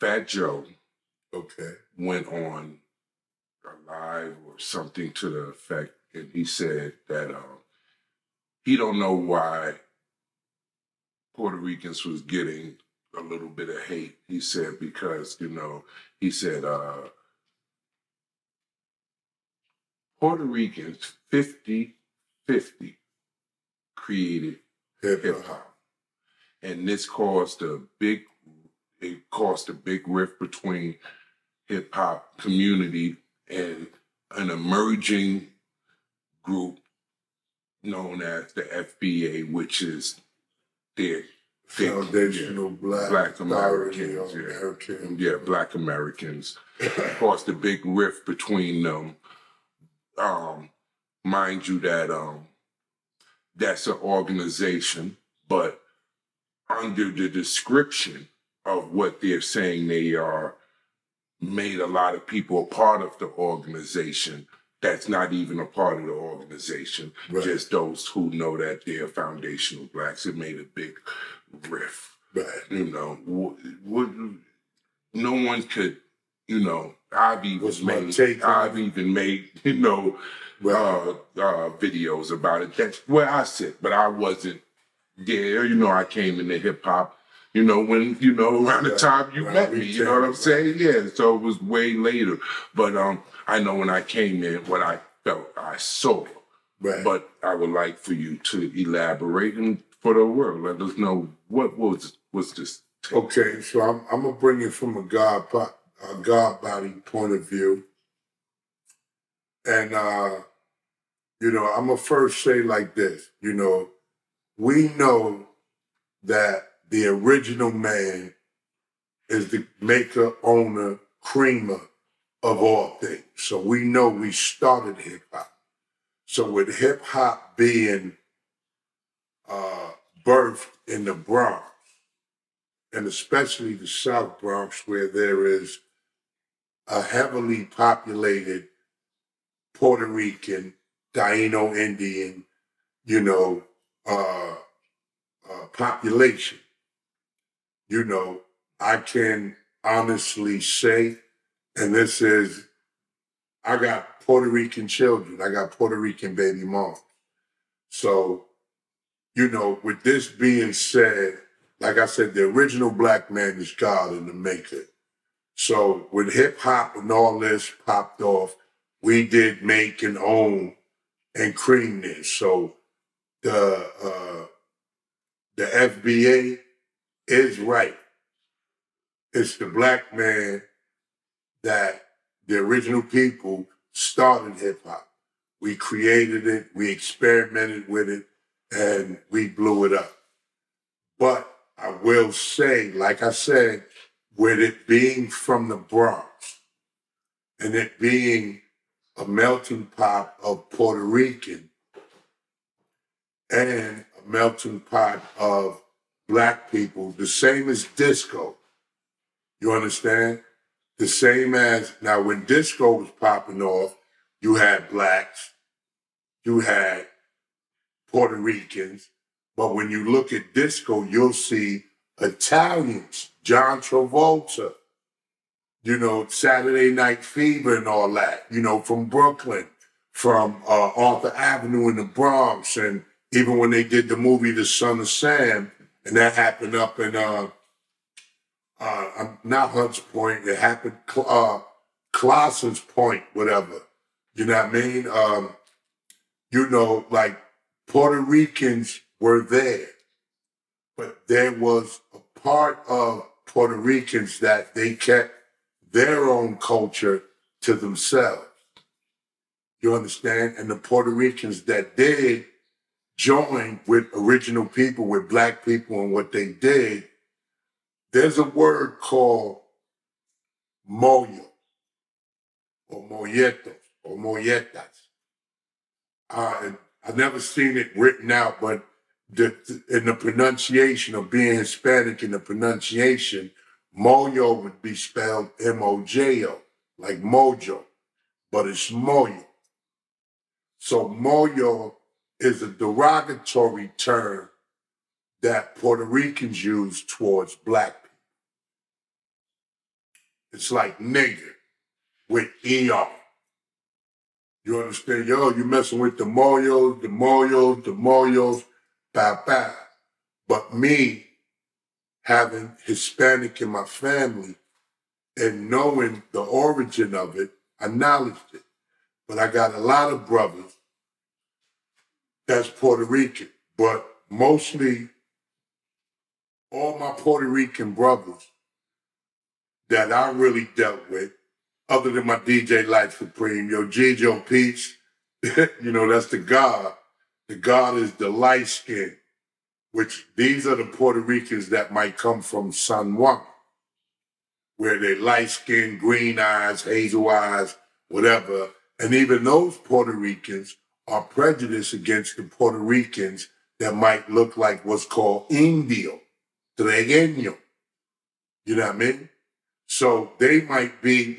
Fat Joe Okay. went on a live or something to the effect, and he said that he don't know why Puerto Ricans was getting a little bit of hate. He said because, he said Puerto Ricans 50-50 created hip hop. And this caused a big rift between hip hop community and an emerging group known as the FBA, which is their Foundational Black Americans. Black Americans. Caused a big rift between them. Mind you that that's an organization, but under the description of what they're saying they are, made a lot of people a part of the organization that's not even a part of the organization. Right. Just those who know that they're foundational blacks. It made a big rift. Right. No one could, I've even made videos about it. That's where I sit, but I wasn't there. I came into hip hop, when, around the time you met me, you know what I'm saying? Yeah, so it was way later. But I know when I came in, what I felt, I saw. Right. But I would like for you to elaborate and for the world, let us know what's this take? Okay, so I'm going to bring it from a God body point of view. And, I'm going to first say like this, we know that the original man is the maker, owner, creamer of all things. So we know we started hip hop. So with hip hop being birthed in the Bronx, and especially the South Bronx, where there is a heavily populated Puerto Rican, Taino Indian, population. I can honestly say, and this is, I got Puerto Rican children. I got Puerto Rican baby moms. So, with this being said, like I said, the original black man is God and the maker. So when hip hop and all this popped off, we did make and own and cream this. So the FBA is right. It's the black man that the original people started hip hop. We created it, we experimented with it, and we blew it up. But I will say, like I said, with it being from the Bronx and it being a melting pot of Puerto Rican and a melting pot of black people, the same as disco. You understand? The same as, now when disco was popping off, you had blacks, you had Puerto Ricans, but when you look at disco, you'll see Italians, John Travolta, Saturday Night Fever and all that, from Brooklyn, from Arthur Avenue in the Bronx, and even when they did the movie The Son of Sam, and that happened up in, not Hunts Point, it happened, Clausen's Point, whatever. You know what I mean? Like Puerto Ricans were there, but there was a part of Puerto Ricans that they kept their own culture to themselves. You understand? And the Puerto Ricans that did join with original people, with black people and what they did, there's a word called moyo or molletos or molletas. And I've never seen it written out, but in the pronunciation of being Hispanic, in the pronunciation, moyo would be spelled M-O-J-O, like mojo, but it's moyo. So moyo is a derogatory term that Puerto Ricans use towards black people. It's like nigger with ER. You understand? Yo, you messing with the Moyos, bow, bow. But me having Hispanic in my family and knowing the origin of it, I acknowledged it. But I got a lot of brothers that's Puerto Rican, but mostly all my Puerto Rican brothers that I really dealt with, other than my DJ Life Supreme, yo, Gijo Peach, that's the God. The God is the light skin, which these are the Puerto Ricans that might come from San Juan, where they light skin, green eyes, hazel eyes, whatever. And even those Puerto Ricans are prejudiced against the Puerto Ricans that might look like what's called Indio, Tregueño. You know what I mean? So they might be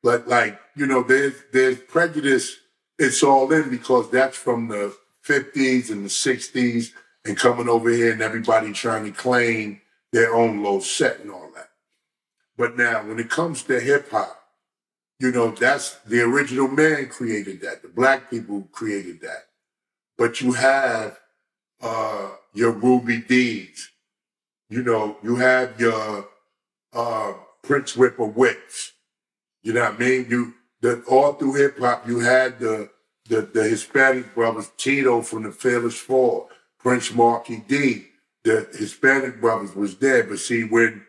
there's prejudice. It's all in because that's from the 50s and the 60s and coming over here and everybody trying to claim their own little set and all that. But now when it comes to hip hop, that's the original man created that. The black people created that. But you have your Ruby Deeds. You have your Prince Whipper Wicks. You know what I mean? All through hip hop, you had the Hispanic brothers, Tito from the Fearless Four, Prince Marky D. The Hispanic brothers was there. But see, with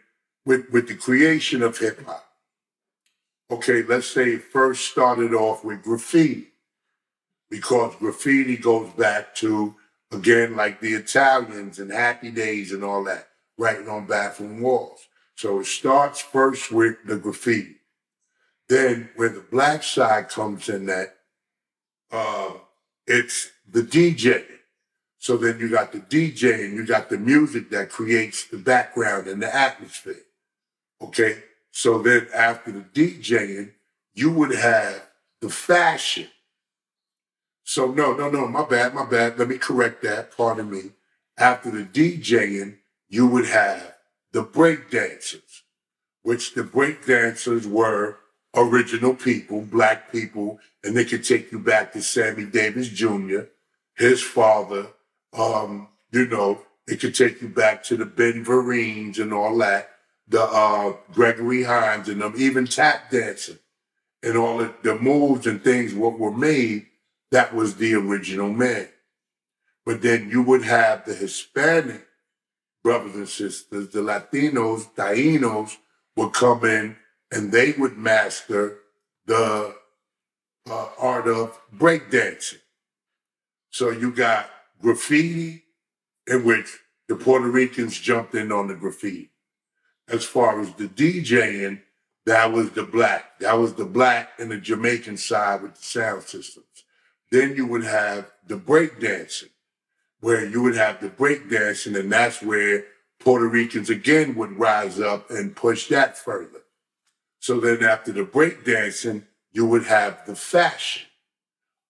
the creation of hip hop, okay, let's say it first started off with graffiti, because graffiti goes back to, again, like the Italians and Happy Days and all that, writing on bathroom walls. So it starts first with the graffiti. Then when the black side comes in that, it's the DJ. So then you got the DJ and you got the music that creates the background and the atmosphere. Okay? So then after the DJing, you would have the fashion. So no, my bad. Let me correct that, pardon me. After the DJing, you would have the break dancers, which the break dancers were original people, black people, and they could take you back to Sammy Davis Jr., his father. It could take you back to the Ben Vereen's and all that, the Gregory Hines and them, even tap dancing and all the moves and things what were made. That was the original man. But then you would have the Hispanic brothers and sisters, the Latinos, Tainos would come in and they would master the art of breakdancing. So you got graffiti, in which the Puerto Ricans jumped in on the graffiti. As far as the DJing, that was the black. That was the black and the Jamaican side with the sound systems. Then you would have the breakdancing, where you would have the breakdancing, and that's where Puerto Ricans again would rise up and push that further. So then after the breakdancing, you would have the fashion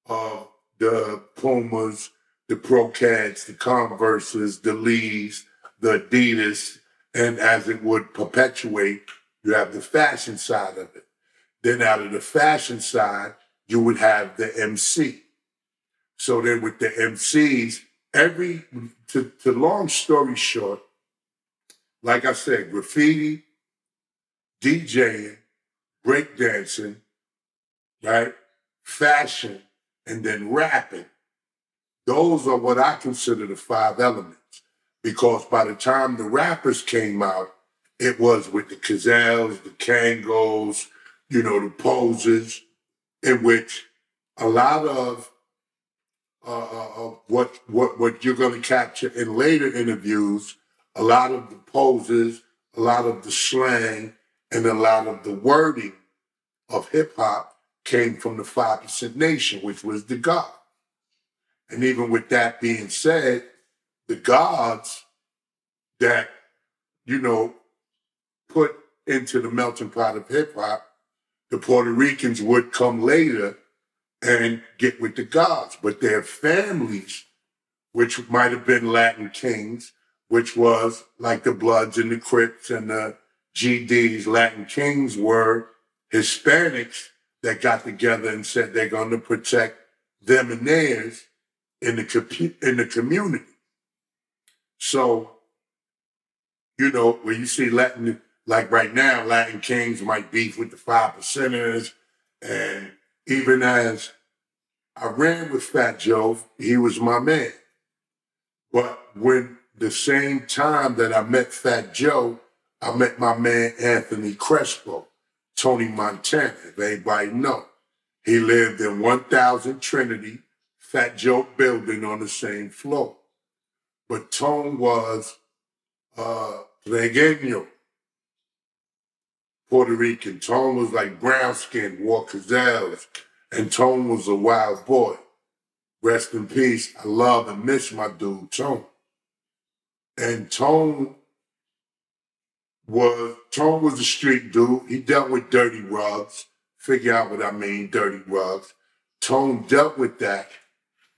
of the Pumas, the Procats, the Converses, the Lees, the Adidas, and as it would perpetuate, you have the fashion side of it. Then out of the fashion side, you would have the MC. So then with the MCs, to long story short, like I said, graffiti, DJing, breakdancing, right? Fashion, and then rapping. Those are what I consider the 5 elements. Because by the time the rappers came out, it was with the Cazelles, the Kangos, the Poses, in which a lot of what you're going to capture in later interviews, a lot of the poses, a lot of the slang, and a lot of the wording of hip hop came from the 5% Nation, which was the God. And even with that being said, the gods that, put into the melting pot of hip hop, the Puerto Ricans would come later and get with the gods. But their families, which might have been Latin kings, which was like the Bloods and the Crips and the GDs, Latin Kings were Hispanics that got together and said they're going to protect them and theirs in the community. So, you know, when you see Latin, like right now, Latin Kings might beef with the 5%ers. And even as I ran with Fat Joe, he was my man. But when the same time that I met Fat Joe, I met my man Anthony Crespo, Tony Montana, if anybody know. He lived in 1000 Trinity, Fat Joe building on the same floor. But Tone was Regueño, Puerto Rican. Tone was like brown skin, wore gazelles, and Tone was a wild boy. Rest in peace. I love and miss my dude, Tone. And Tone was a street dude. He dealt with dirty rugs. Figure out what I mean, dirty rugs. Tone dealt with that,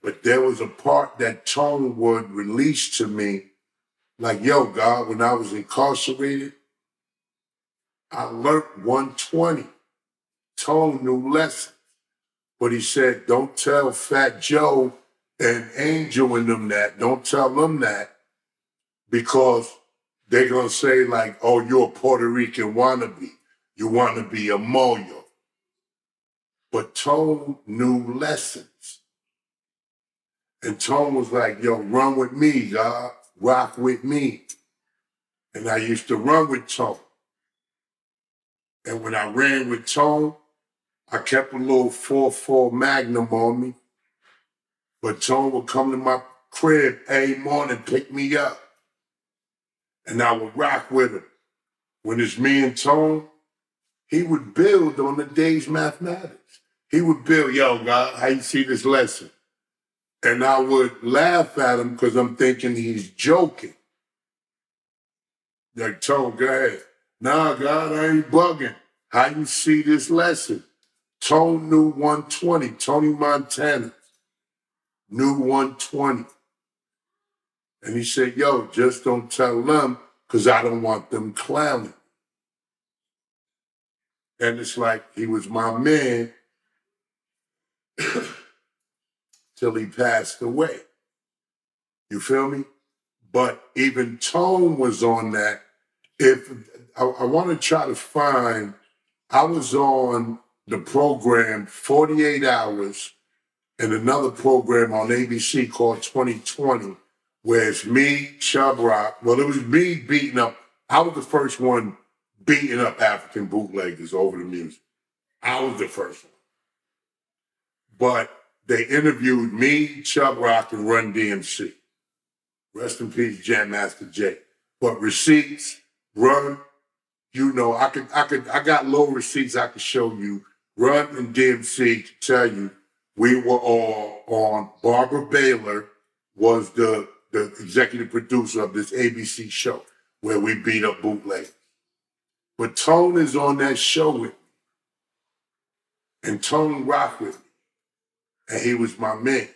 but there was a part that Tone would release to me, like, yo, God, when I was incarcerated, I learned 120. Tone knew lessons. But he said, don't tell Fat Joe and Angel and them that. Don't tell them that, because they're going to say, like, oh, you're a Puerto Rican wannabe. You want to be a Moyo. But Tone knew lessons. And Tone was like, yo, run with me, God. Rock with me. And I used to run with Tone. And when I ran with Tone, I kept a little 4.4 Magnum on me. But Tone would come to my crib every morning, pick me up. And I would rock with him. When it's me and Tone, he would build on the day's mathematics. He would build, yo, God, how you see this lesson? And I would laugh at him because I'm thinking he's joking. Like, Tone, go ahead. Nah, God, I ain't bugging. How you see this lesson? Tone knew 120. Tony Montana knew 120. And he said, yo, just don't tell them because I don't want them clowning. And it's like he was my man till he passed away. You feel me? But even Tone was on that. If I want to try to find, I was on the program 48 Hours and another program on ABC called 2020, where it's me, Chubb Rock. Well, it was me beating up. I was the first one beating up African bootleggers over the music. I was the first one. But they interviewed me, Chubb Rock, and Run DMC. Rest in peace, Jam Master Jay. But receipts, Run, you know, I got low receipts I could show you. Run and DMC to tell you we were all on. Barbara Baylor was the executive producer of this ABC show where we beat up bootleggers. But Tone is on that show with me. And Tone rocked with me. And he was my man.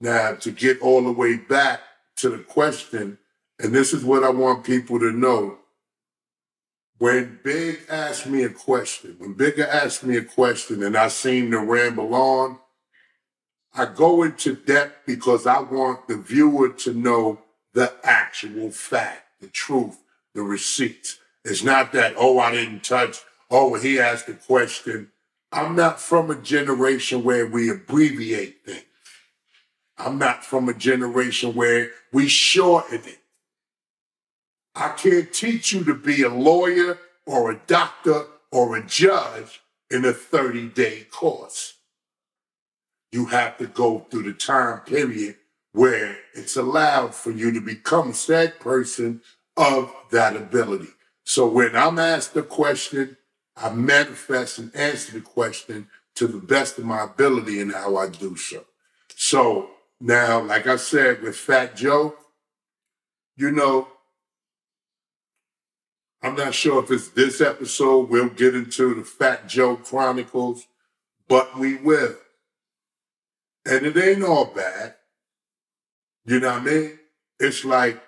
Now, to get all the way back to the question, and this is what I want people to know. When Bigga asked me a question and I seem to ramble on, I go into depth because I want the viewer to know the actual fact, the truth, the receipts. It's not that, oh, I didn't touch, oh, he asked a question. I'm not from a generation where we abbreviate things. I'm not from a generation where we shorten it. I can't teach you to be a lawyer or a doctor or a judge in a 30-day course. You have to go through the time period where it's allowed for you to become said person of that ability. So when I'm asked a question, I manifest and answer the question to the best of my ability in how I do so. So now, like I said, with Fat Joe, you know, I'm not sure if it's this episode, we'll get into the Fat Joe Chronicles, but we will. And it ain't all bad. You know what I mean? It's like